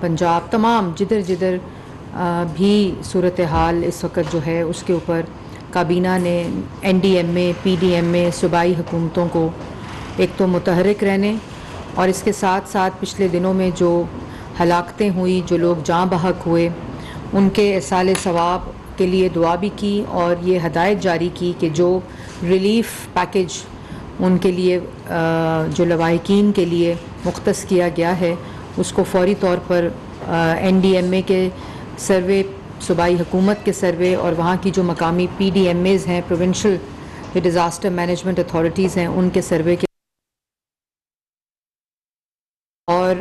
پنجاب، تمام جدھر جدھر بھی صورتحال اس وقت جو ہے اس کے اوپر کابینہ نے این ڈی ایم اے، پی ڈی ایم اے، صوبائی حکومتوں کو ایک تو متحرک رہنے، اور اس کے ساتھ ساتھ پچھلے دنوں میں جو ہلاکتیں ہوئی، جو لوگ جاں بحق ہوئے، ان کے احصال ثواب کے لیے دعا بھی کی، اور یہ ہدایت جاری کی کہ جو ریلیف پیکج ان کے لیے جو لواحقین کے لیے مختص کیا گیا ہے اس کو فوری طور پر این ڈی ایم اے کے سروے، صوبائی حکومت کے سروے، اور وہاں کی جو مقامی پی ڈی ایم ایز ہیں، پروونشل ڈیزاسٹر مینجمنٹ اتھارٹیز ہیں، ان کے سروے کے، اور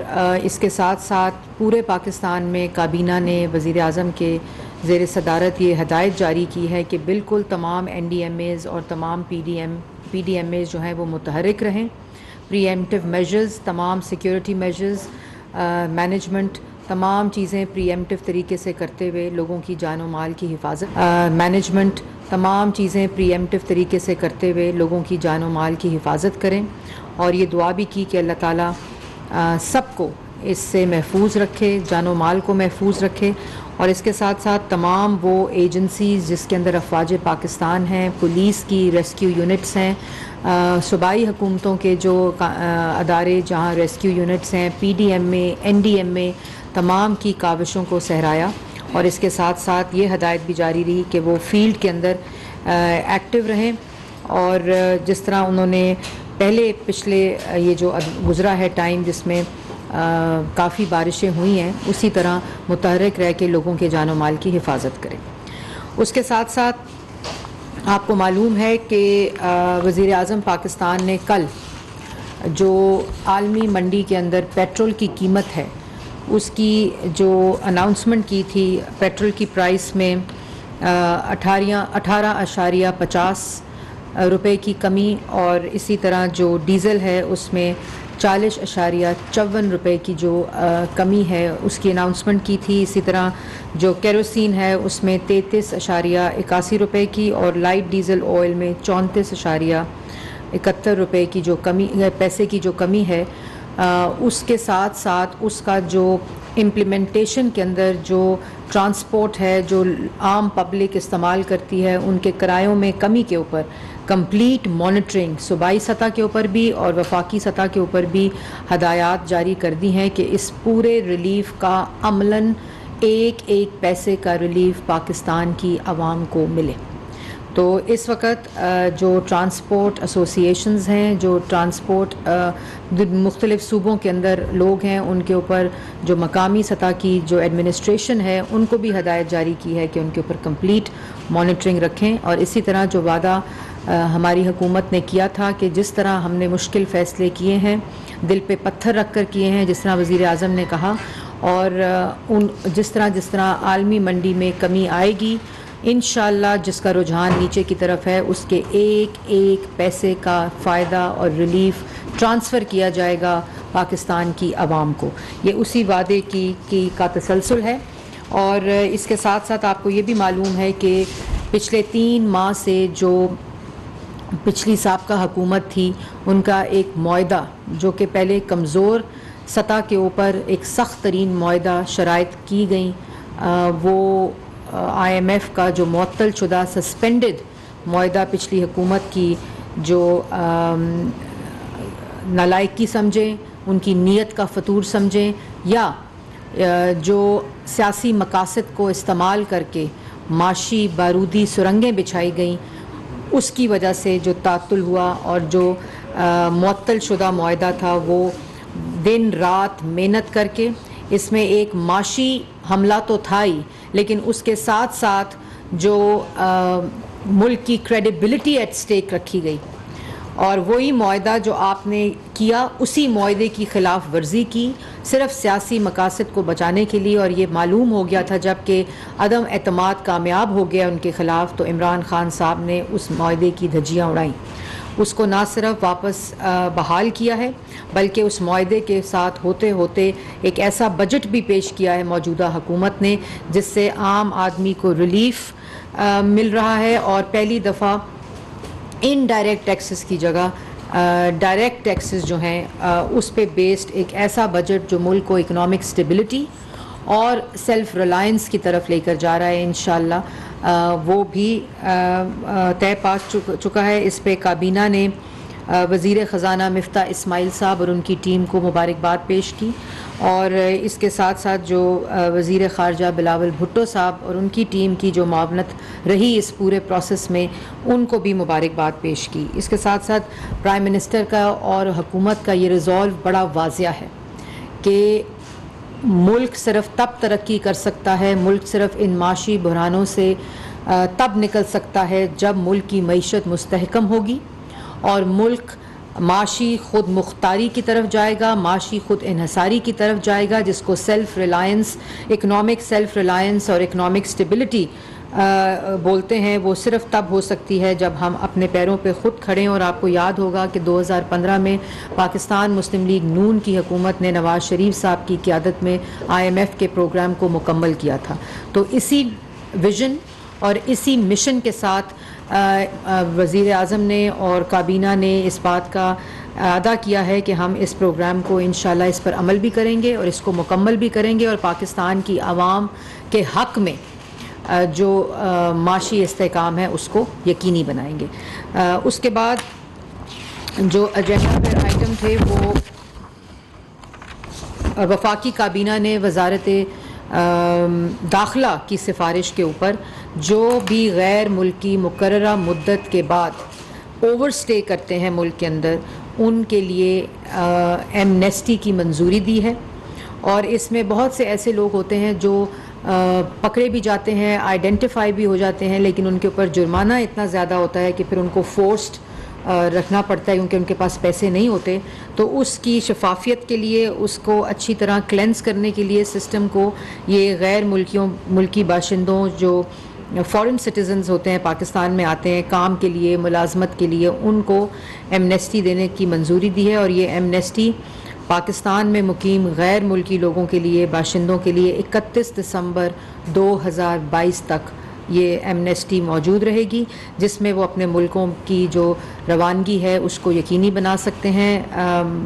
اس کے ساتھ ساتھ پورے پاکستان میں کابینہ نے وزیر اعظم کے زیر صدارت یہ ہدایت جاری کی ہے کہ بالکل تمام این ڈی ایم ایز اور تمام پی ڈی ایم ایز جو ہیں وہ متحرک رہیں، پری ایمپٹیو میجرز، تمام سیکیورٹی میجرز، مینجمنٹ، تمام چیزیں پری ایمپٹیو طریقے سے کرتے ہوئے لوگوں کی جان و مال کی حفاظت، مینجمنٹ تمام چیزیں پری ایمپٹیو طریقے سے کرتے ہوئے لوگوں کی جان و مال کی حفاظت کریں، اور یہ دعا بھی کی کہ اللہ تعالیٰ سب کو اس سے محفوظ رکھے، جان و مال کو محفوظ رکھے، اور اس کے ساتھ ساتھ تمام وہ ایجنسیز جس کے اندر افواج پاکستان ہیں، پولیس کی ریسکیو یونٹس ہیں، صوبائی حکومتوں کے جو ادارے جہاں ریسکیو یونٹس ہیں، پی ڈی ایم اے، این ڈی ایم اے، تمام کی کاوشوں کو سہرایا، اور اس کے ساتھ ساتھ یہ ہدایت بھی جاری رہی کہ وہ فیلڈ کے اندر ایکٹیو رہیں، اور جس طرح انہوں نے پہلے پچھلے یہ جو گزرا ہے ٹائم جس میں کافی بارشیں ہوئی ہیں، اسی طرح متحرک رہ کے لوگوں کے جان و مال کی حفاظت کریں۔ اس کے ساتھ ساتھ آپ کو معلوم ہے کہ وزیر اعظم پاکستان نے کل جو عالمی منڈی کے اندر پیٹرول کی قیمت ہے اس کی جو اناؤنسمنٹ کی تھی، پیٹرول کی پرائس میں 18.50 روپے کی کمی، اور اسی طرح جو ڈیزل ہے اس میں 40.54 روپے کی جو کمی ہے اس کی اناؤنسمنٹ کی تھی۔ اسی طرح جو کیروسین ہے اس میں 33.81 روپے کی، اور لائٹ ڈیزل آئل میں 34.71 روپے کی جو کمی، پیسے کی جو کمی ہے، اس کے ساتھ ساتھ اس کا جو امپلیمنٹیشن کے اندر جو ٹرانسپورٹ ہے جو عام پبلک استعمال کرتی ہے ان کے کرایوں میں کمی کے اوپر کمپلیٹ مانیٹرنگ صوبائی سطح کے اوپر بھی اور وفاقی سطح کے اوپر بھی ہدایات جاری کر دی ہیں کہ اس پورے ریلیف کا عملاً ایک ایک پیسے کا ریلیف پاکستان کی عوام کو ملے۔ تو اس وقت جو ٹرانسپورٹ ایسوسیشنز ہیں، جو ٹرانسپورٹ مختلف صوبوں کے اندر لوگ ہیں، ان کے اوپر جو مقامی سطح کی جو ایڈمنسٹریشن ہے ان کو بھی ہدایت جاری کی ہے کہ ان کے اوپر کمپلیٹ مانیٹرنگ رکھیں، اور اسی طرح جو وعدہ ہماری حکومت نے کیا تھا کہ جس طرح ہم نے مشکل فیصلے کیے ہیں، دل پہ پتھر رکھ کر کیے ہیں، جس طرح وزیر اعظم نے کہا، اور جس طرح عالمی منڈی میں کمی آئے گی انشاءاللہ، جس کا رجحان نیچے کی طرف ہے، اس کے ایک ایک پیسے کا فائدہ اور ریلیف ٹرانسفر کیا جائے گا پاکستان کی عوام کو۔ یہ اسی وعدے کا تسلسل ہے، اور اس کے ساتھ ساتھ آپ کو یہ بھی معلوم ہے کہ پچھلے 3 ماہ سے جو پچھلی سابقہ حکومت تھی ان کا ایک معاہدہ جو کہ پہلے کمزور سطح کے اوپر ایک سخت ترین معاہدہ شرائط کی گئیں، وہ آئی ایم ایف کا جو معطل شدہ سسپینڈڈ معاہدہ پچھلی حکومت کی جو نالائقی سمجھیں، ان کی نیت کا فطور سمجھیں، یا جو سیاسی مقاصد کو استعمال کر کے معاشی بارودی سرنگیں بچھائی گئیں، اس کی وجہ سے جو تعطل ہوا، اور جو معطل شدہ معاہدہ تھا وہ دن رات محنت کر کے، اس میں ایک معاشی حملہ تو تھا ہی، لیکن اس کے ساتھ ساتھ جو ملک کی کریڈیبلٹی ایٹ سٹیک رکھی گئی، اور وہی معاہدہ جو آپ نے کیا اسی معاہدے کی خلاف ورزی کی صرف سیاسی مقاصد کو بچانے کے لیے، اور یہ معلوم ہو گیا تھا جب کہ عدم اعتماد کامیاب ہو گیا ان کے خلاف، تو عمران خان صاحب نے اس معاہدے کی دھجیاں اڑائیں، اس کو نہ صرف واپس بحال کیا ہے بلکہ اس معاہدے کے ساتھ ہوتے ہوتے ایک ایسا بجٹ بھی پیش کیا ہے موجودہ حکومت نے جس سے عام آدمی کو ریلیف مل رہا ہے، اور پہلی دفعہ انڈائریکٹ ٹیکسز کی جگہ ڈائریکٹ ٹیکسز جو ہیں اس پہ بیسڈ ایک ایسا بجٹ جو ملک کو اکنامک اسٹیبلٹی اور سیلف ریلائنس کی طرف لے کر جا رہا ہے انشاءاللہ وہ بھی طے پا چکا ہے. اس پہ کابینہ نے وزیر خزانہ مفتاح اسماعیل صاحب اور ان کی ٹیم کو مبارکباد پیش کی, اور اس کے ساتھ ساتھ جو وزیر خارجہ بلاول بھٹو صاحب اور ان کی ٹیم کی جو معاونت رہی اس پورے پروسیس میں ان کو بھی مبارکباد پیش کی. اس کے ساتھ ساتھ پرائم منسٹر کا اور حکومت کا یہ ریزولو بڑا واضح ہے کہ ملک صرف تب ترقی کر سکتا ہے, ملک صرف ان معاشی بحرانوں سے تب نکل سکتا ہے جب ملک کی معیشت مستحکم ہوگی اور ملک معاشی خود مختاری کی طرف جائے گا, معاشی خود انحصاری کی طرف جائے گا, جس کو self Reliance, economic self Reliance اور اکنامک اسٹیبلٹی بولتے ہیں. وہ صرف تب ہو سکتی ہے جب ہم اپنے پیروں پہ خود کھڑے ہیں. اور آپ کو یاد ہوگا کہ 2015 میں پاکستان مسلم لیگ نون کی حکومت نے نواز شریف صاحب کی قیادت میں IMF کے پروگرام کو مکمل کیا تھا. تو اسی ویژن اور اسی مشن کے ساتھ وزیر اعظم نے اور کابینہ نے اس بات کا ادا کیا ہے کہ ہم اس پروگرام کو انشاءاللہ اس پر عمل بھی کریں گے اور اس کو مکمل بھی کریں گے, اور پاکستان کی عوام کے حق میں جو معاشی استحکام ہے اس کو یقینی بنائیں گے. اس کے بعد جو ایجنڈا پر آئٹم تھے وہ وفاقی کابینہ نے وزارت داخلہ کی سفارش کے اوپر جو بھی غیر ملکی مقررہ مدت کے بعد اوور سٹے کرتے ہیں ملک کے اندر ان کے لیے ایمنیسٹی کی منظوری دی ہے. اور اس میں بہت سے ایسے لوگ ہوتے ہیں جو پکڑے بھی جاتے ہیں, آئیڈینٹیفائی بھی ہو جاتے ہیں, لیکن ان کے اوپر جرمانہ اتنا زیادہ ہوتا ہے کہ پھر ان کو فورسڈ رکھنا پڑتا ہے کیونکہ ان کے پاس پیسے نہیں ہوتے. تو اس کی شفافیت کے لیے, اس کو اچھی طرح کلینس کرنے کے لیے سسٹم کو, یہ غیر ملکی باشندوں جو فارن سٹیزنز ہوتے ہیں پاکستان میں آتے ہیں کام کے لیے, ملازمت کے لیے, ان کو ایمنیسٹی دینے کی منظوری دی ہے. اور یہ ایمنیسٹی پاکستان میں مقیم غیر ملکی لوگوں کے لیے, باشندوں کے لیے 31 دسمبر 2022 تک یہ ایمنیسٹی موجود رہے گی, جس میں وہ اپنے ملکوں کی جو روانگی ہے اس کو یقینی بنا سکتے ہیں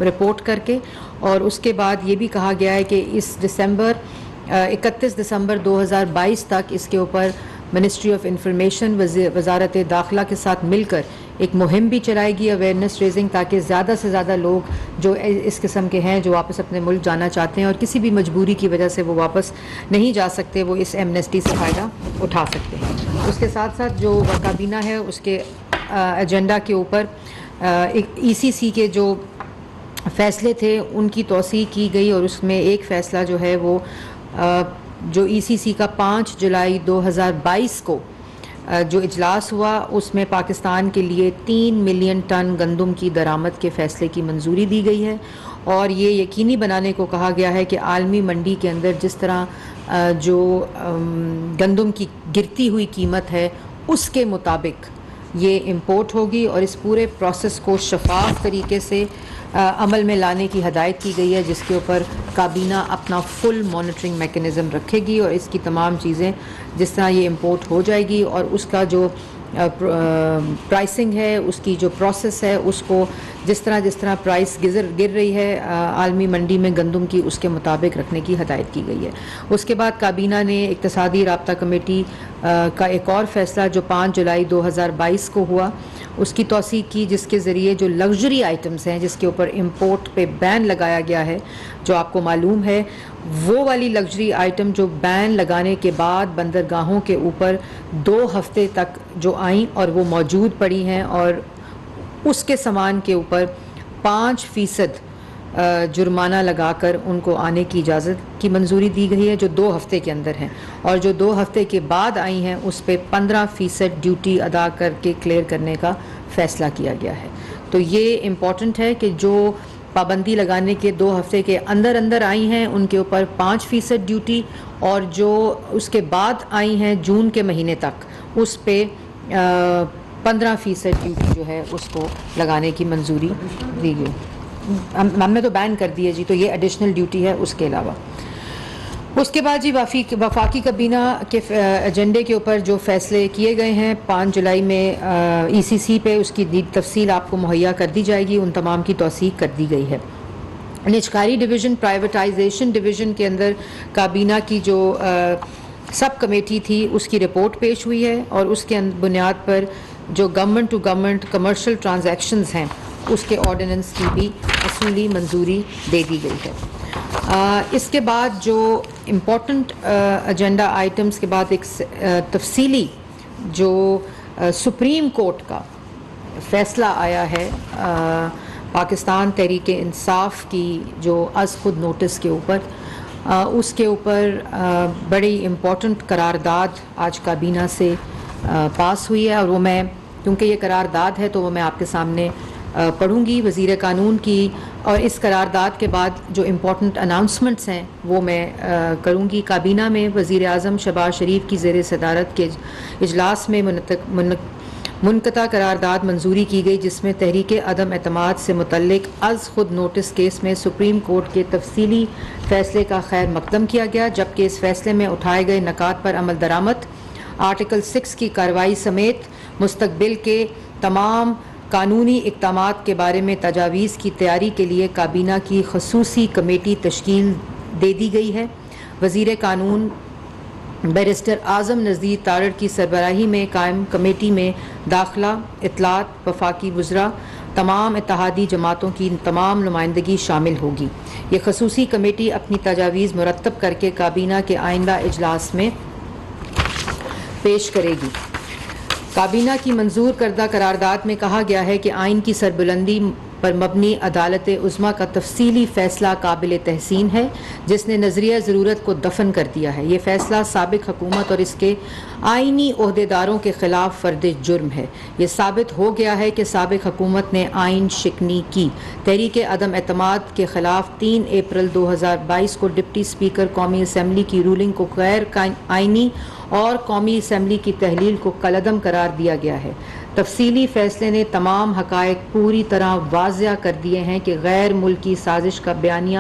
رپورٹ کر کے. اور اس کے بعد یہ بھی کہا گیا ہے کہ اس 31 دسمبر 2022 تک اس کے اوپر منسٹری آف انفارمیشن وزارت داخلہ کے ساتھ مل کر ایک مہم بھی چلائے گی, اویئرنیس ریزنگ, تاکہ زیادہ سے زیادہ لوگ جو اس قسم کے ہیں جو واپس اپنے ملک جانا چاہتے ہیں اور کسی بھی مجبوری کی وجہ سے وہ واپس نہیں جا سکتے, وہ اس ایمنیسٹی سے فائدہ اٹھا سکتے ہیں. اس کے ساتھ ساتھ جو کابینہ ہے اس کے ایجنڈا کے اوپر ECC کے جو فیصلے تھے ان کی توسیع کی گئی, اور اس میں ایک فیصلہ جو ہے وہ جو ECC کا 5 جولائی 2022 کو جو اجلاس ہوا اس میں پاکستان کے لیے 3 ملین ٹن گندم کی درآمد کے فیصلے کی منظوری دی گئی ہے. اور یہ یقینی بنانے کو کہا گیا ہے کہ عالمی منڈی کے اندر جس طرح جو گندم کی گرتی ہوئی قیمت ہے اس کے مطابق یہ امپورٹ ہوگی, اور اس پورے پروسیس کو شفاف طریقے سے عمل میں لانے کی ہدایت کی گئی ہے, جس کے اوپر کابینہ اپنا فل مانیٹرنگ میکنزم رکھے گی, اور اس کی تمام چیزیں جس طرح یہ امپورٹ ہو جائے گی اور اس کا جو پرائسنگ ہے, اس کی جو پروسیس ہے, اس کو جس طرح پرائس گر رہی ہے عالمی منڈی میں گندم کی, اس کے مطابق رکھنے کی ہدایت کی گئی ہے. اس کے بعد کابینہ نے اقتصادی رابطہ کمیٹی کا ایک اور فیصلہ جو 5 جولائی 2022 کو ہوا اس کی توثیق کی, جس کے ذریعے جو لگژری آئٹمس ہیں جس کے اوپر امپورٹ پہ بین لگایا گیا ہے, جو آپ کو معلوم ہے وہ والی لگژری آئٹم جو بین لگانے کے بعد بندرگاہوں کے اوپر 2 ہفتے تک جو آئیں اور وہ موجود پڑی ہیں, اور اس کے سامان کے اوپر 5% جرمانہ لگا کر ان کو آنے کی اجازت کی منظوری دی گئی ہے جو 2 ہفتے کے اندر ہیں, اور جو 2 ہفتے کے بعد آئی ہیں اس پہ 15% ڈیوٹی ادا کر کے کلیئر کرنے کا فیصلہ کیا گیا ہے. تو یہ امپورٹنٹ ہے کہ جو پابندی لگانے کے 2 ہفتے کے اندر آئی ہیں ان کے اوپر 5% ڈیوٹی, اور جو اس کے بعد آئی ہیں جون کے مہینے تک اس پہ 15% ڈیوٹی جو ہے اس کو لگانے کی منظوری دی گئی. ہم نے تو بین کر دی ہے جی, تو یہ ایڈیشنل ڈیوٹی ہے اس کے علاوہ. اس کے بعد جی وفاقی کابینہ کے ایجنڈے کے اوپر جو فیصلے کیے گئے ہیں 5 جولائی میں ای سی سی پہ اس کی تفصیل آپ کو مہیا کر دی جائے گی. ان تمام کی توثیق کر دی گئی ہے. نجکاری ڈویژن پرائیویٹائزیشن ڈویژن کے اندر کابینہ کی جو سب کمیٹی تھی اس کی رپورٹ پیش ہوئی ہے اور اس کے بنیاد پر جو government to government commercial transactions ہیں اس کے آرڈیننس کی بھی اصولی منظوری دے دی گئی ہے. اس کے بعد جو امپورٹنٹ ایجنڈا آئٹمس کے بعد ایک تفصیلی جو سپریم کورٹ کا فیصلہ آیا ہے پاکستان تحریک انصاف کی جو از خود نوٹس کے اوپر اس کے اوپر بڑی امپورٹنٹ قرارداد آج کابینہ سے پاس ہوئی ہے اور وہ میں کیونکہ یہ قرارداد ہے تو وہ میں آپ کے سامنے پڑھوں گی وزیر قانون کی. اور اس قرارداد کے بعد جو امپورٹنٹ اناؤنسمنٹس ہیں وہ میں کروں گی. کابینہ میں وزیر اعظم شہباز شریف کی زیر صدارت کے اجلاس میں منقطع قرارداد منظوری کی گئی جس میں تحریک عدم اعتماد سے متعلق از خود نوٹس کیس میں سپریم کورٹ کے تفصیلی فیصلے کا خیر مقدم کیا گیا. جبکہ اس فیصلے میں اٹھائے گئے نکات پر عمل درآمد آرٹیکل 6 کی کارروائی سمیت مستقبل کے تمام قانونی اقدامات کے بارے میں تجاویز کی تیاری کے لیے کابینہ کی خصوصی کمیٹی تشکیل دے دی گئی ہے. وزیر قانون بیرسٹر اعظم نذیر تارڑ کی سربراہی میں قائم کمیٹی میں داخلہ، اطلاعات، وفاقی وزراء، تمام اتحادی جماعتوں کی تمام نمائندگی شامل ہوگی. یہ خصوصی کمیٹی اپنی تجاویز مرتب کر کے کابینہ کے آئندہ اجلاس میں پیش کرے گی. کابینہ کی منظور کردہ قرارداد میں کہا گیا ہے کہ آئین کی سربلندی پر مبنی عدالت عظمیٰ کا تفصیلی فیصلہ قابل تحسین ہے جس نے نظریہ ضرورت کو دفن کر دیا ہے. یہ فیصلہ سابق حکومت اور اس کے آئینی عہدیداروں کے خلاف فرد جرم ہے. یہ ثابت ہو گیا ہے کہ سابق حکومت نے آئین شکنی کی. تحریک عدم اعتماد کے خلاف 3 اپریل 2022 کو ڈپٹی اسپیکر قومی اسمبلی کی رولنگ کو غیر آئینی اور قومی اسمبلی کی تحلیل کو کالعدم قرار دیا گیا ہے. تفصیلی فیصلے نے تمام حقائق پوری طرح واضح کر دیے ہیں کہ غیر ملکی سازش کا بیانیہ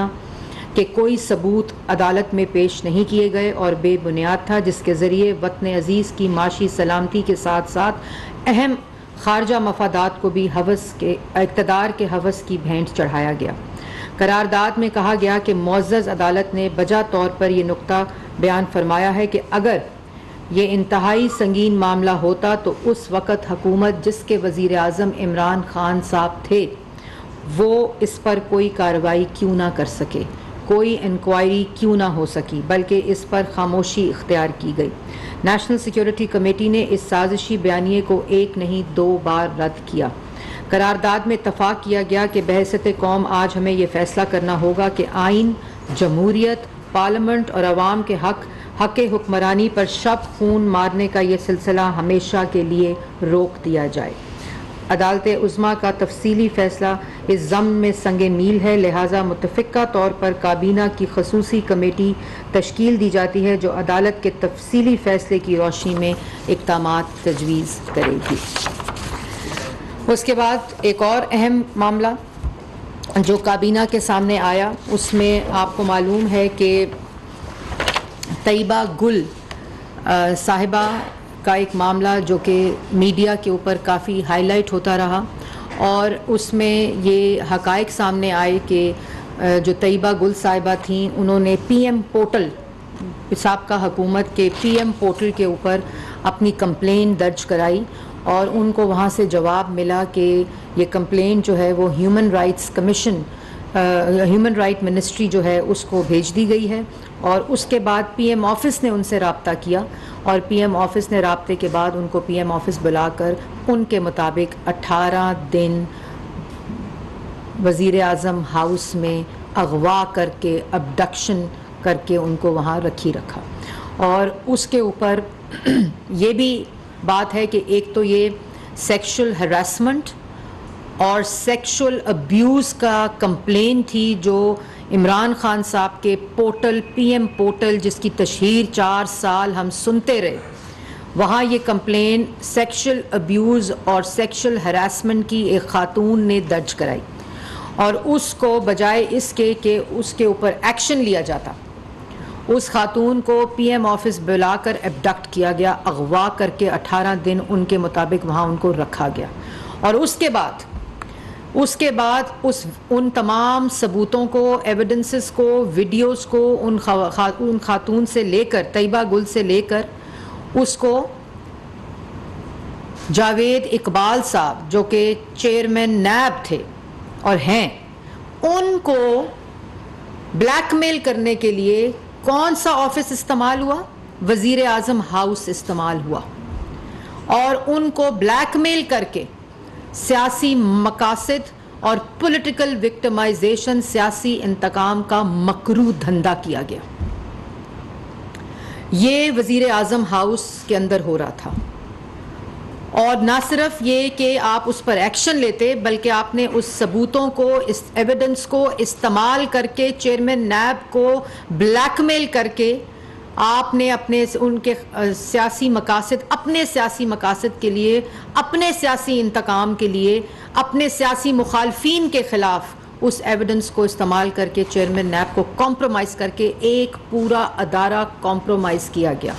کہ کوئی ثبوت عدالت میں پیش نہیں کیے گئے اور بے بنیاد تھا جس کے ذریعے وطن عزیز کی معاشی سلامتی کے ساتھ ساتھ اہم خارجہ مفادات کو بھی اقتدار کے ہوس کی بھینٹ چڑھایا گیا. قرارداد میں کہا گیا کہ معزز عدالت نے بجا طور پر یہ نقطہ بیان فرمایا ہے کہ اگر یہ انتہائی سنگین معاملہ ہوتا تو اس وقت حکومت جس کے وزیر اعظم عمران خان صاحب تھے وہ اس پر کوئی کارروائی کیوں نہ کر سکے، کوئی انکوائری کیوں نہ ہو سکی، بلکہ اس پر خاموشی اختیار کی گئی. نیشنل سیکیورٹی کمیٹی نے اس سازشی بیانیے کو 1 نہیں 2 بار رد کیا. قرارداد میں اتفاق کیا گیا کہ بحیثیت قوم آج ہمیں یہ فیصلہ کرنا ہوگا کہ آئین، جمہوریت، پارلیمنٹ اور عوام کے حق حکمرانی پر شب خون مارنے کا یہ سلسلہ ہمیشہ کے لیے روک دیا جائے. عدالت عظمیٰ کا تفصیلی فیصلہ اس ضمن میں سنگ میل ہے، لہٰذا متفقہ طور پر کابینہ کی خصوصی کمیٹی تشکیل دی جاتی ہے جو عدالت کے تفصیلی فیصلے کی روشنی میں اقدامات تجویز کرے گی. اس کے بعد ایک اور اہم معاملہ جو کابینہ کے سامنے آیا اس میں آپ کو معلوم ہے کہ طیبہ گل صاحبہ کا ایک معاملہ جو کہ میڈیا کے اوپر کافی ہائی لائٹ ہوتا رہا اور اس میں یہ حقائق سامنے آئے کہ جو طیبہ گل صاحبہ تھیں انہوں نے پی ایم پورٹل سابقہ حکومت کے پی ایم پورٹل کے اوپر اپنی کمپلین درج کرائی اور ان کو وہاں سے جواب ملا کہ یہ کمپلین جو ہے وہ human rights commission human right ministry جو ہے اس کو بھیج دی گئی ہے. اور اس کے بعد پی ایم آفس نے ان سے رابطہ کیا اور پی ایم آفس نے رابطے کے بعد ان کو پی ایم آفس بلا کر ان کے مطابق 18 دن وزیر اعظم ہاؤس میں اغوا کر کے ابڈکشن کر کے ان کو وہاں رکھا. اور اس کے اوپر یہ بھی بات ہے کہ ایک تو یہ سیکشل ہراسمنٹ اور سیکشل ابیوز کا کمپلین تھی جو عمران خان صاحب کے پورٹل پی ایم پورٹل جس کی تشہیر 4 سال ہم سنتے رہے وہاں یہ کمپلین سیکشل ابیوز اور سیکشل ہراسمنٹ کی ایک خاتون نے درج کرائی اور اس کو بجائے اس کے کہ اس کے اوپر ایکشن لیا جاتا اس خاتون کو پی ایم آفس بلا کر ایبڈکٹ کیا گیا، اغوا کر کے 18 دن ان کے مطابق وہاں ان کو رکھا گیا، اور اس کے بعد ان تمام ثبوتوں کو، ایویڈنسز کو، ویڈیوز کو ان خاتون سے لے کر، طیبہ گل سے لے کر، اس کو جاوید اقبال صاحب جو کہ چیئرمین نیب تھے اور ہیں، ان کو بلیک میل کرنے کے لیے کون سا آفس استعمال ہوا؟ وزیر اعظم ہاؤس استعمال ہوا، اور ان کو بلیک میل کر کے سیاسی مقاصد اور پولیٹیکل وکٹمائزیشن، سیاسی انتقام کا مکروہ دھندا کیا گیا۔ یہ وزیر اعظم ہاؤس کے اندر ہو رہا تھا، اور نہ صرف یہ کہ آپ اس پر ایکشن لیتے، بلکہ آپ نے اس ثبوتوں کو، اس ایویڈنس کو استعمال کر کے چیئرمین نیب کو بلیک میل کر کے آپ نے ان کے سیاسی مقاصد، اپنے سیاسی مقاصد کے لیے، اپنے سیاسی انتقام کے لیے، اپنے سیاسی مخالفین کے خلاف اس ایویڈنس کو استعمال کر کے چیئرمین نیب کو کمپرومائز کر کے ایک پورا ادارہ کمپرومائز کیا گیا۔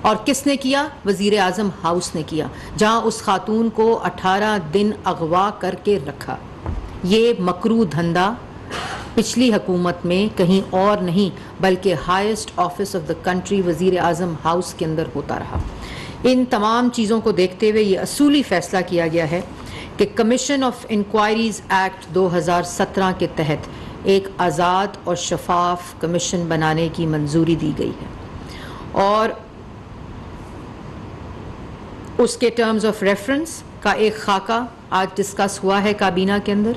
اور کس نے کیا؟ وزیر اعظم ہاؤس نے کیا، جہاں اس خاتون کو 18 دن اغوا کر کے رکھا۔ یہ مکروہ دھندا پچھلی حکومت میں کہیں اور نہیں بلکہ highest office of the country, وزیر اعظم ہاؤس کے اندر ہوتا رہا۔ ان تمام چیزوں کو دیکھتے ہوئے یہ اصولی فیصلہ کیا گیا ہے کہ کمیشن آف انکوائریز ایکٹ 2017 کے تحت ایک آزاد اور شفاف کمیشن بنانے کی منظوری دی گئی ہے، اور اس کے ٹرمز آف ریفرنس کا ایک خاکہ آج ڈسکس ہوا ہے کابینہ کے اندر،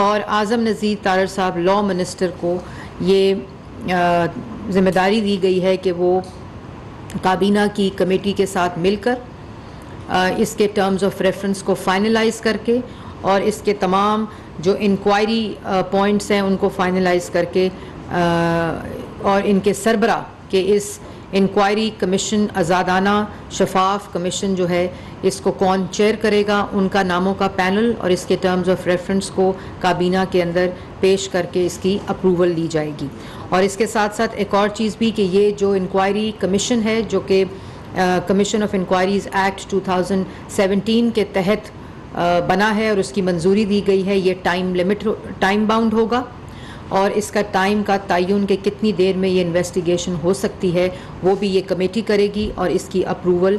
اور اعظم نذیر تارڑ صاحب لاء منسٹر کو یہ ذمہ داری دی گئی ہے کہ وہ کابینہ کی کمیٹی کے ساتھ مل کر اس کے ٹرمز آف ریفرنس کو فائنلائز کر کے، اور اس کے تمام جو انکوائری پوائنٹس ہیں ان کو فائنلائز کر کے، اور ان کے سربراہ کہ اس انکوائری کمیشن، آزادانہ شفاف کمیشن جو ہے، اس کو کون چیئر کرے گا، ان کا ناموں کا پینل، اور اس کے ٹرمز آف ریفرنس کو کابینہ کے اندر پیش کر کے اس کی اپروول لی جائے گی۔ اور اس کے ساتھ ساتھ ایک اور چیز بھی کہ یہ جو انکوائری کمیشن ہے، جو کہ کمیشن آف انکوائریز ایکٹ 2017 کے تحت بنا ہے اور اس کی منظوری دی گئی ہے، یہ ٹائم باؤنڈ ہوگا، اور اس کا ٹائم کا تعین کہ کتنی دیر میں یہ انویسٹیگیشن ہو سکتی ہے وہ بھی یہ کمیٹی کرے گی، اور اس کی اپروول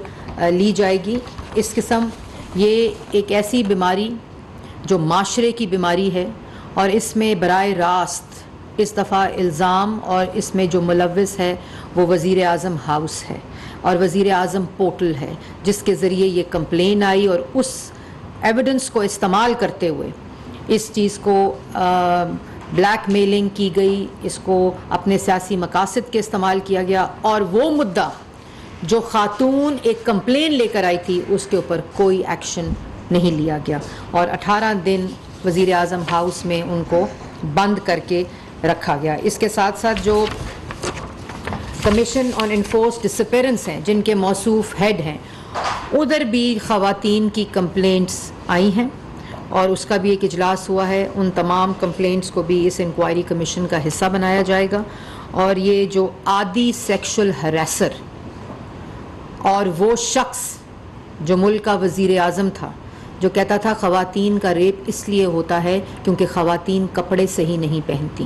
لی جائے گی۔ اس قسم یہ ایک ایسی بیماری جو معاشرے کی بیماری ہے، اور اس میں براہ راست اس دفعہ الزام اور اس میں جو ملوث ہے وہ وزیر اعظم ہاؤس ہے، اور وزیر اعظم پورٹل ہے، جس کے ذریعے یہ کمپلین آئی، اور اس ایویڈنس کو استعمال کرتے ہوئے اس چیز کو بلیک میلنگ کی گئی، اس کو اپنے سیاسی مقاصد کے استعمال کیا گیا، اور وہ مدعا جو خاتون ایک کمپلین لے کر آئی تھی اس کے اوپر کوئی ایکشن نہیں لیا گیا، اور 18 دن وزیر اعظم ہاؤس میں ان کو بند کر کے رکھا گیا۔ اس کے ساتھ ساتھ جو کمیشن آن انفورس ڈسپیرنس ہیں، جن کے موصوف ہیڈ ہیں، ادھر بھی خواتین کی کمپلینٹس آئی ہیں، اور اس کا بھی ایک اجلاس ہوا ہے۔ ان تمام کمپلینٹس کو بھی اس انکوائری کمیشن کا حصہ بنایا جائے گا، اور یہ جو عادی سیکشل ہراسر اور وہ شخص جو ملک کا وزیر اعظم تھا، جو کہتا تھا خواتین کا ریپ اس لیے ہوتا ہے کیونکہ خواتین کپڑے صحیح نہیں پہنتی،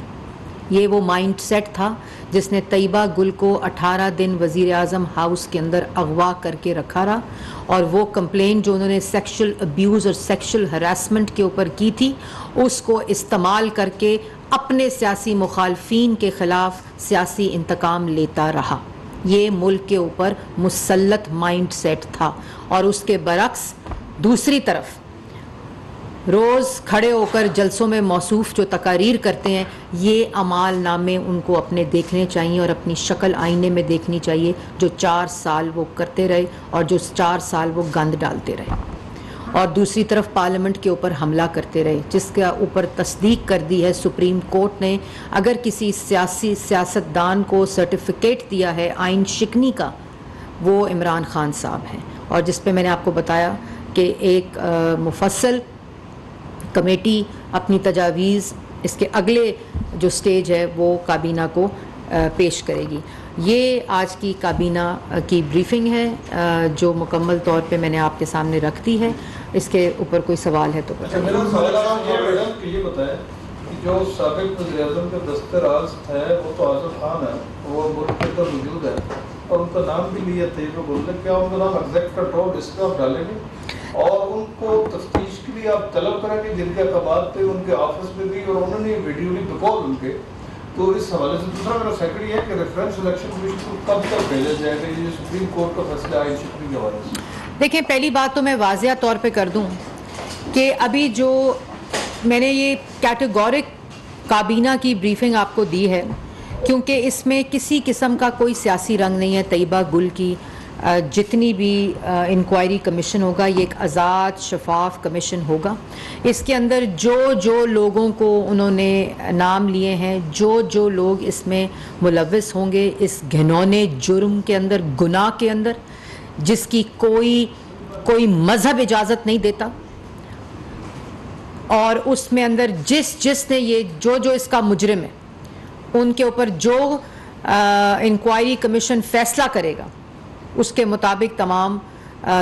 یہ وہ مائنڈ سیٹ تھا جس نے طیبہ گل کو 18 دن وزیر اعظم ہاؤس کے اندر اغوا کر کے رکھا رہا، اور وہ کمپلین جو انہوں نے سیکشل ابیوز اور سیکشل ہراسمنٹ کے اوپر کی تھی، اس کو استعمال کر کے اپنے سیاسی مخالفین کے خلاف سیاسی انتقام لیتا رہا۔ یہ ملک کے اوپر مسلط مائنڈ سیٹ تھا، اور اس کے برعکس دوسری طرف روز کھڑے ہو کر جلسوں میں موصوف جو تقاریر کرتے ہیں، یہ اعمال نامے ان کو اپنے دیکھنے چاہیے اور اپنی شکل آئینے میں دیکھنی چاہیے، جو 4 سال وہ کرتے رہے اور جو 4 سال وہ گند ڈالتے رہے، اور دوسری طرف پارلیمنٹ کے اوپر حملہ کرتے رہے، جس کے اوپر تصدیق کر دی ہے سپریم کورٹ نے۔ اگر کسی سیاستدان کو سرٹیفکیٹ دیا ہے آئین شکنی کا، وہ عمران خان صاحب ہیں، اور جس پہ میں نے آپ کو بتایا کہ ایک مفصل کمیٹی اپنی تجاویز اس کے اگلے جو سٹیج ہے وہ کابینہ کو پیش کرے گی۔ یہ آج کی کابینہ کی بریفنگ ہے جو مکمل طور پہ میں نے آپ کے سامنے رکھ دی ہے. اس کے اوپر کوئی سوال ہے تو میرا سوال یہ بتائیں کہ جو سابق وزیر اعظم کے دستراز ہے وہ تو اعظم خان ہے, وہ ملک کے اندر موجود ہے اور ان کا نام بھی لیا طیب گل, کیا ان کا نام ایگزیکٹ کنٹرول لسٹ میں آپ ڈالیں گے اور ان کو تفتیش کے لیے آپ طلب کریں گے جن کے احکامات تھے ان کے آفس میں بھی اور انہوں نے ویڈیو لی بقول ان کے, تو اس حوالے سے دوسرا میرا سیکنڈ یہ ہے کہ ریفرنس الیکشن کمیشن کو کب تک بھیجا جائے گا یہ سپریم کورٹ کا فیصلہ آئین شکنی کے حوالے سے؟ دیکھیں, پہلی بات تو میں واضح طور پہ کر دوں کہ ابھی جو میں نے یہ کیٹیگورک کابینہ کی بریفنگ آپ کو دی ہے کیونکہ اس میں کسی قسم کا کوئی سیاسی رنگ نہیں ہے. طیبہ گل کی جتنی بھی انکوائری کمیشن ہوگا یہ ایک آزاد شفاف کمیشن ہوگا. اس کے اندر جو لوگوں کو انہوں نے نام لیے ہیں, جو لوگ اس میں ملوث ہوں گے اس گھنونے جرم کے اندر, گناہ کے اندر جس کی کوئی مذہب اجازت نہیں دیتا, اور اس میں اندر جس نے یہ جو اس کا مجرم ہے ان کے اوپر جو انکوائری کمیشن فیصلہ کرے گا اس کے مطابق تمام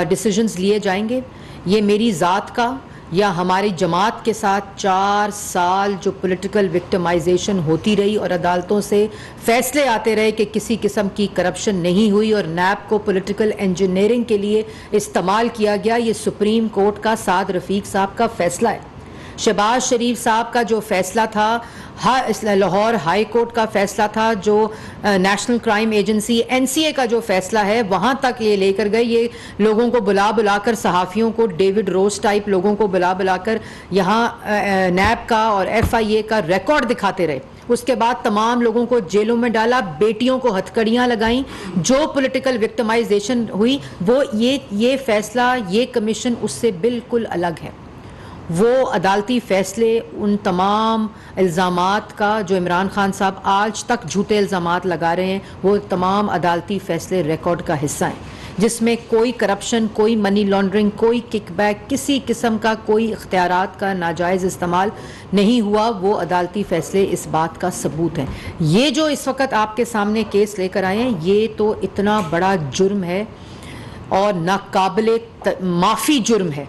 ڈیسیجنز لیے جائیں گے. یہ میری ذات کا یا ہماری جماعت کے ساتھ 4 سال جو پولیٹیکل وکٹمائزیشن ہوتی رہی اور عدالتوں سے فیصلے آتے رہے کہ کسی قسم کی کرپشن نہیں ہوئی اور نیب کو پولیٹیکل انجینئرنگ کے لیے استعمال کیا گیا, یہ سپریم کورٹ کا سعد رفیق صاحب کا فیصلہ ہے. شہباز شریف صاحب کا جو فیصلہ تھا, لاہور ہائی کورٹ کا فیصلہ تھا, جو نیشنل کرائم ایجنسی NCA کا جو فیصلہ ہے وہاں تک یہ لے کر گئے. یہ لوگوں کو بلا کر, صحافیوں کو, ڈیوڈ روز ٹائپ لوگوں کو بلا کر یہاں نیب کا اور FIA کا ریکارڈ دکھاتے رہے. اس کے بعد تمام لوگوں کو جیلوں میں ڈالا, بیٹیوں کو ہتھکڑیاں لگائیں, جو پولیٹیکل وکٹمائزیشن ہوئی وہ یہ فیصلہ, یہ کمیشن اس سے بالکل الگ ہے. وہ عدالتی فیصلے ان تمام الزامات کا جو عمران خان صاحب آج تک جھوٹے الزامات لگا رہے ہیں وہ تمام عدالتی فیصلے ریکارڈ کا حصہ ہیں جس میں کوئی کرپشن, کوئی منی لانڈرنگ, کوئی کک بیک, کسی قسم کا کوئی اختیارات کا ناجائز استعمال نہیں ہوا. وہ عدالتی فیصلے اس بات کا ثبوت ہیں. یہ جو اس وقت آپ کے سامنے کیس لے کر آئے ہیں یہ تو اتنا بڑا جرم ہے اور ناقابل معافی جرم ہے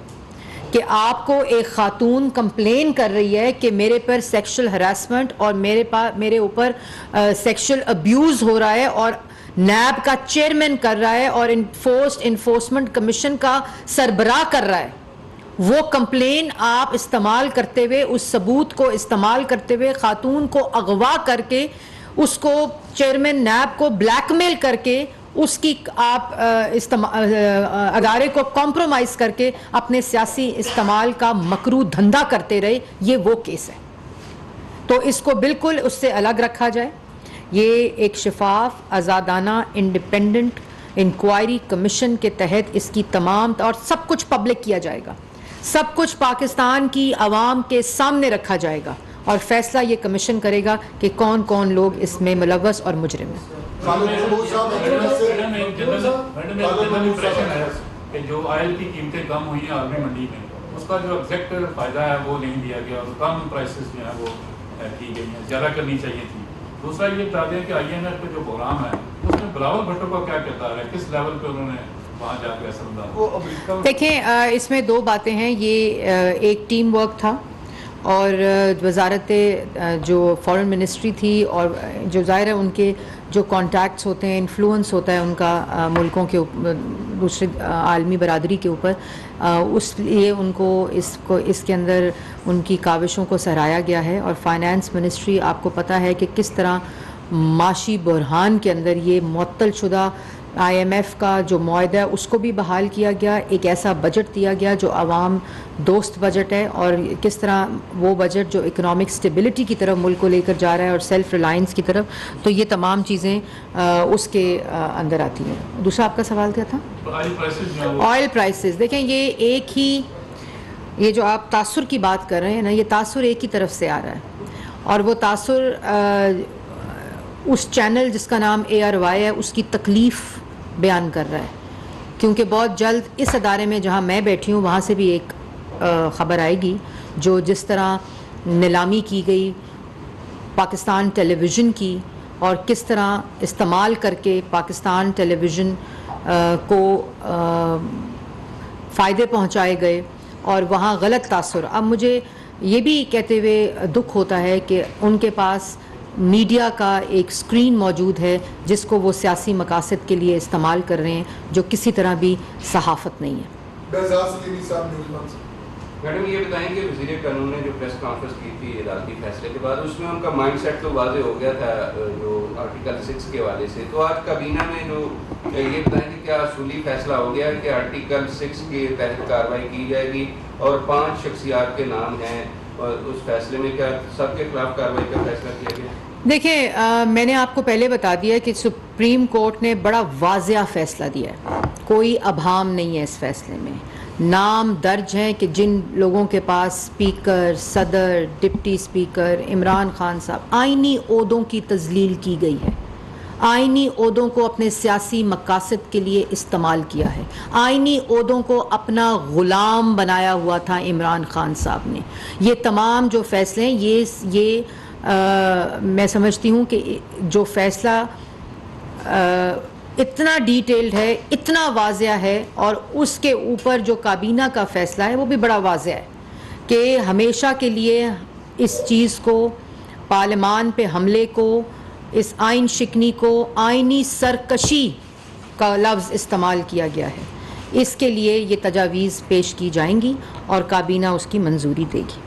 کہ آپ کو ایک خاتون کمپلین کر رہی ہے کہ میرے پر سیکشل ہراسمنٹ اور میرے اوپر سیکشل ابیوز ہو رہا ہے اور نیب کا چیئرمین کر رہا ہے اور انفورسمنٹ کمیشن کا سربراہ کر رہا ہے. وہ کمپلین آپ استعمال کرتے ہوئے, اس ثبوت کو استعمال کرتے ہوئے خاتون کو اغوا کر کے, اس کو چیئرمین نیب کو بلیک میل کر کے, اس کی آپ ادارے کو کمپرومائز کر کے اپنے سیاسی استعمال کا مکروہ دھندا کرتے رہے. یہ وہ کیس ہے تو اس کو بالکل اس سے الگ رکھا جائے. یہ ایک شفاف, آزادانہ, انڈیپینڈنٹ انکوائری کمیشن کے تحت اس کی تمام اور سب کچھ پبلک کیا جائے گا, سب کچھ پاکستان کی عوام کے سامنے رکھا جائے گا اور فیصلہ یہ کمیشن کرے گا کہ کون کون لوگ اس میں ملوث اور مجرم ہیں. جو آئل کی قیمتیں کم ہوئی ہیں عالمی منڈی میں اس کا جو ایگزیکٹ فائدہ ہے وہ نہیں دیا گیا اور کم پرائسز جو ہیں وہ کی گئی ہیں, زیادہ کرنی چاہیے تھی. دوسرا یہ بتا دیں کہ IMF کا جو پروگرام ہے اس میں بلاول بھٹو کا کیا کردار ہے, کس لیول پہ انہوں نے وہاں جا کے اثر ڈالا؟ دیکھیں, اس میں 2 باتیں ہیں. یہ ایک ٹیم ورک تھا اور وزارت جو فارن منسٹری تھی اور جو ظاہر ہے ان کے جو کانٹیکٹس ہوتے ہیں, انفلوئنس ہوتا ہے ان کا ملکوں کے دوسرے عالمی برادری کے اوپر, اس لیے ان کو اس کے اندر ان کی کاوشوں کو سراہا گیا ہے. اور فائنانس منسٹری آپ کو پتہ ہے کہ کس طرح معاشی بحران کے اندر یہ معطل شدہ IMF کا جو معاہدہ ہے اس کو بھی بحال کیا گیا, ایک ایسا بجٹ دیا گیا جو عوام دوست بجٹ ہے, اور کس طرح وہ بجٹ جو اکنامک سٹیبلٹی کی طرف ملک کو لے کر جا رہا ہے اور سیلف ریلائنس کی طرف, تو یہ تمام چیزیں اس کے اندر آتی ہیں. دوسرا آپ کا سوال کیا تھا؟ Oil prices. دیکھیں, یہ ایک ہی, یہ جو آپ تاثر کی بات کر رہے ہیں نا, یہ تاثر ایک ہی طرف سے آ رہا ہے اور وہ تاثر اس چینل جس کا نام ARY ہے اس کی تکلیف بیان کر رہا ہے, کیونکہ بہت جلد اس ادارے میں جہاں میں بیٹھی ہوں وہاں سے بھی ایک خبر آئے گی جو جس طرح نیلامی کی گئی پاکستان ٹیلی ویژن کی اور کس طرح استعمال کر کے پاکستان ٹیلی ویژن کو فائدے پہنچائے گئے اور وہاں غلط تاثر. اب مجھے یہ بھی کہتے ہوئے دکھ ہوتا ہے کہ ان کے پاس میڈیا کا ایک اسکرین موجود ہے جس کو وہ سیاسی مقاصد کے لیے استعمال کر رہے ہیں, جو کسی طرح بھی صحافت نہیں ہے. میڈم یہ بتائیں کہ وزیر قانون نے جو پریس کانفرنس کی تھی عدالتی فیصلے کے بعد, اس میں ان کا مائنڈ سیٹ تو واضح ہو گیا تھا جو آرٹیکل 6 کے حوالے سے. تو آج کابینہ میں جو یہ بتائیں کہ کیا اصولی فیصلہ ہو گیا کہ آرٹیکل 6 کے تحت کارروائی کی جائے گی, اور 5 شخصیات کے نام ہیں, اور اس فیصلے میں کیا سب کے خلاف کارروائی کا فیصلہ کیا گیا؟ دیکھیں, میں نے آپ کو پہلے بتا دیا کہ سپریم کورٹ نے بڑا واضح فیصلہ دیا ہے, کوئی ابہام نہیں ہے اس فیصلے میں. نام درج ہیں کہ جن لوگوں کے پاس اسپیکر, صدر, ڈپٹی اسپیکر, عمران خان صاحب آئینی عہدوں کی تذلیل کی گئی ہے, آئینی عہدوں کو اپنے سیاسی مقاصد کے لیے استعمال کیا ہے, آئینی عہدوں کو اپنا غلام بنایا ہوا تھا عمران خان صاحب نے. یہ تمام جو فیصلے ہیں یہ میں سمجھتی ہوں کہ جو فیصلہ اتنا ڈیٹیلڈ ہے, اتنا واضح ہے, اور اس کے اوپر جو کابینہ کا فیصلہ ہے وہ بھی بڑا واضح ہے کہ ہمیشہ کے لیے اس چیز کو, پارلیمان پہ حملے کو, اس آئین شکنی کو آئینی سرکشی کا لفظ استعمال کیا گیا ہے. اس کے لیے یہ تجاویز پیش کی جائیں گی اور کابینہ اس کی منظوری دے گی.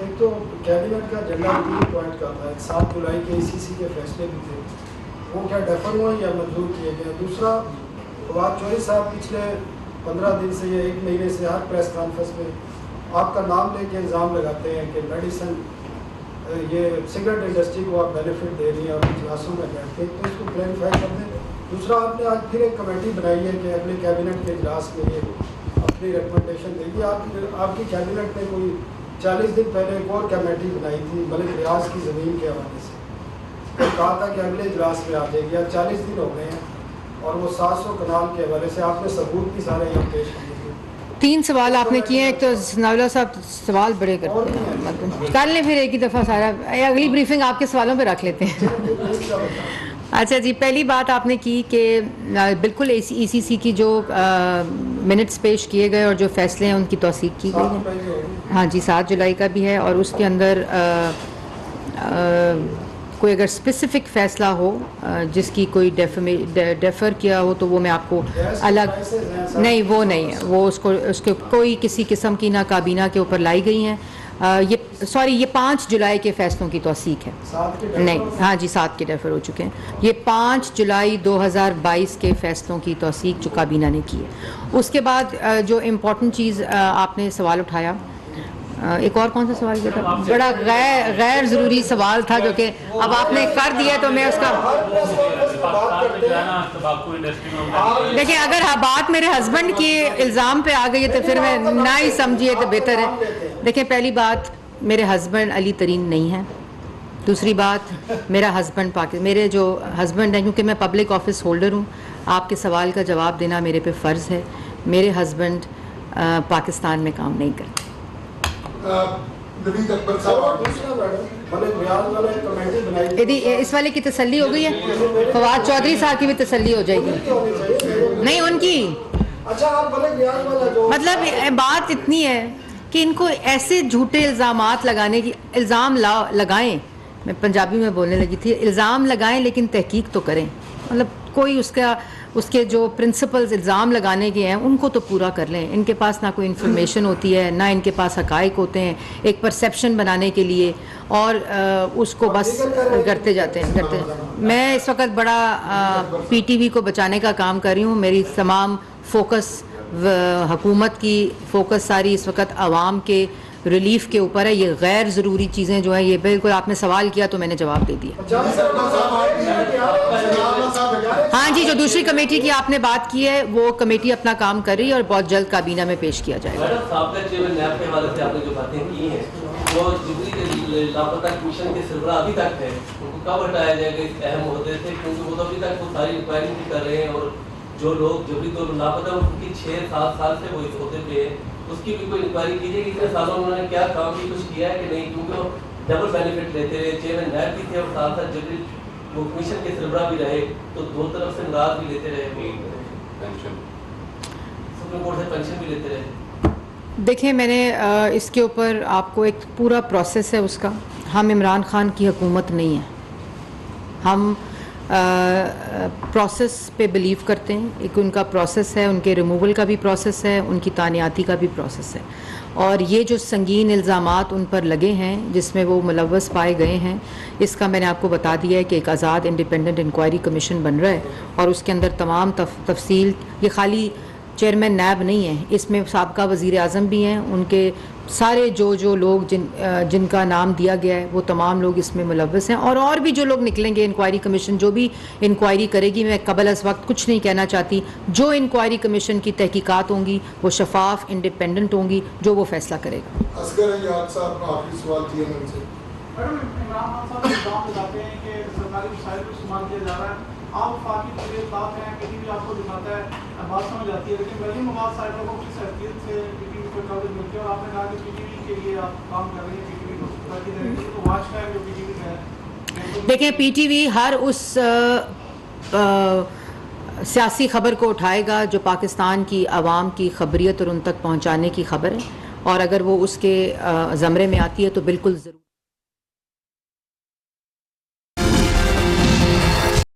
ایک تو کیبنٹ کا ایجنڈا 3 پوائنٹ کا تھا, ایک 7 جولائی کے ECC کے فیصلے بھی تھے, وہ کیا ڈیفر ہوئے یا منظور کیے گئے. دوسرا, فواد چوہدری صاحب پچھلے 15 دن سے یا 1 مہینے سے ہر پریس کانفرنس میں آپ کا نام لے کے الزام لگاتے ہیں کہ میڈیسن, یہ سگریٹ انڈسٹری کو آپ بینیفٹ دے رہی ہیں اور اجلاسوں میں بیٹھتے ہیں, تو اس کو کلیریفائی کر دیں. دوسرا, آپ نے آج پھر ایک کمیٹی بنائی ہے کہ اگلے کیبنٹ کے اجلاس کے لیے اپنی ریکمنڈیشن دے گی. آپ کی کیبنٹ نے کوئی 40 دن پہلے ایک اور کمیٹی بنائی تھی ملک ریاض کی زمین کے حوالے سے, تو کہا تھا کہ اگلے اجلاس میں آ جائے گی. 40 دن ہو گئے ہیں اور وہ 700 کنال کے حوالے سے آپ نے ثبوت بھی سارے یہاں پیش کیے. 3 سوال آپ نے کیے ہیں. ایک تو ثناءاللہ صاحب سوال بڑے کرتے ہیں, کر لیں پھر ایک ہی دفعہ سارا, اگلی بریفنگ آپ کے سوالوں پہ رکھ لیتے ہیں. اچھا جی, پہلی بات آپ نے کی کہ بالکل ECC کی جو منٹس پیش کیے گئے اور جو فیصلے ہیں ان کی توثیق کی گئی ہے. ہاں جی, 7 جولائی کا بھی ہے, اور اس کے اندر کوئی اگر اسپیسیفک فیصلہ ہو جس کی کوئی ڈیفر کیا ہو تو وہ میں آپ کو الگ نہیں, وہ نہیں ہے, وہ اس کے کوئی کسی قسم کی نہ کابینہ کے اوپر لائی گئی ہیں. یہ 5 جولائی کے فیصلوں کی توثیق ہے. نہیں, ہاں جی, 7 کے ڈیفر ہو چکے ہیں. یہ 5 جولائی 2022 کے فیصلوں کی توثیق جو کابینہ نے کی ہے. اس کے بعد جو امپورٹنٹ چیز آپ نے سوال اٹھایا, ایک اور کون سا سوال کیا تھا, بڑا غیر ضروری سوال تھا جو کہ اب آپ نے کر دیا تو میں اس کا دیکھیں, اگر بات میرے ہسبینڈ کے الزام پہ آ گئی ہے تو پھر میں نہ ہی سمجھیے تو بہتر ہے. دیکھیں, پہلی بات, میرے ہسبینڈ علی ترین نہیں ہے. دوسری بات, میرا ہسبینڈ میرے جو ہسبینڈ ہیں, کیونکہ میں پبلک آفس ہولڈر ہوں, آپ کے سوال کا جواب دینا میرے پہ فرض ہے. میرے ہسبینڈ پاکستان میں کام نہیں کرتے. اس والے کی تسلی ہو گئی ہے, فواد چودھری صاحب کی بھی تسلی ہو جائے گی. نہیں, ان کی مطلب بات اتنی ہے کہ ان کو ایسے جھوٹے الزامات لگانے کی, الزام لگائیں, میں پنجابی میں بولنے لگی تھی, الزام لگائیں لیکن تحقیق تو کریں. مطلب کوئی اس کے جو پرنسپلز الزام لگانے کے ہیں ان کو تو پورا کر لیں. ان کے پاس نہ کوئی انفارمیشن ہوتی ہے, نہ ان کے پاس حقائق ہوتے ہیں, ایک پرسیپشن بنانے کے لیے, اور اس کو بس کرتے جاتے ہیں. میں اس وقت بڑا PTV کو بچانے کا کام کر رہی ہوں. میری تمام فوکس, حکومت کی فوکس ساری اس وقت عوام کے ریلیف کے اوپر ہے. یہ غیر ضروری چیزیں جو ہیں, یہ بالکل آپ نے سوال کیا تو میں نے جواب دے دیا. ہاں جی, جو دوسری کمیٹی کی آپ نے بات کی ہے وہ کمیٹی اپنا کام کر رہی ہے اور بہت جلد کابینہ میں پیش کیا جائے گا. وہ جبری کے لاپتہ کمیشن کے سربراہ ابھی تک ہے, ان کو کب ہٹایا جائے گا اس اہم عہدے سے, کیونکہ وہ تو ابھی تک وہ ساری انکوائری بھی کر رہے ہیں, اور جو لوگ جبری طور پر لاپتہ ان کی 6-7 سال سے وہ اس عہدے پہ ہے, اس کی بھی کوئی انکوائری کیجیے کہ اتنے سالوں میں انہوں نے کیا کام بھی کچھ کیا ہے کہ نہیں, کیونکہ ڈبل بینیفٹ لیتے رہے, چیئرمین نیب بھی تھے اور ساتھ ساتھ جبری وہ کمیشن کے سربراہ بھی رہے, تو دو طرف سے امداد بھی لیتے رہے, پینشن سپریم کورٹ سے پینشن بھی لیتے رہے. دیکھیں میں نے اس کے اوپر آپ کو ایک پورا پروسیس ہے اس کا. ہم عمران خان کی حکومت نہیں ہیں, ہم پروسیس پہ بلیو کرتے ہیں. ایک ان کا پروسیس ہے, ان کے ریموول کا بھی پروسیس ہے, ان کی تعیناتی کا بھی پروسیس ہے. اور یہ جو سنگین الزامات ان پر لگے ہیں جس میں وہ ملوث پائے گئے ہیں, اس کا میں نے آپ کو بتا دیا ہے کہ ایک آزاد انڈیپینڈنٹ انکوائری کمیشن بن رہا ہے, اور اس کے اندر تمام تفصیل, یہ خالی چیئرمین نیب نہیں ہے, اس میں سابقہ وزیر اعظم بھی ہیں, ان کے سارے جو لوگ جن کا نام دیا گیا ہے وہ تمام لوگ اس میں ملوث ہیں, اور بھی جو لوگ نکلیں گے. انکوائری کمیشن جو بھی انکوائری کرے گی, میں قبل از وقت کچھ نہیں کہنا چاہتی, جو انکوائری کمیشن کی تحقیقات ہوں گی وہ شفاف انڈیپینڈنٹ ہوں گی, جو وہ فیصلہ کرے گا. اصغر ایاز صاحب کا آخری سوال تھی ان سے. میڈم عمران خان صاحب الزام لگاتے ہیں کہ سرکاری وسائل کو استعمال کیا جا رہا ہے. آپ وفاقی تجربات ہیں, پی ٹی وی آپ کو دکھاتا ہے, بات سمجھ آتی ہے, لیکن وہی مواد سائٹوں کو کس حیثیت سے پی ٹی وی کو کوریج ملتی ہے, اور آپ نے کہا کہ پی ٹی وی کے لیے آپ کام کر رہے ہیں, پی ٹی وی کو تاکہ دیکھیں تو واچ ٹائم جو پی ٹی وی کا ہے. دیکھیں پی ٹی وی ہر اس سیاسی خبر کو اٹھائے گا جو پاکستان کی عوام کی خبریت اور ان تک پہنچانے کی خبر ہے, اور اگر وہ اس کے زمرے میں آتی ہے تو بالکل ضرور.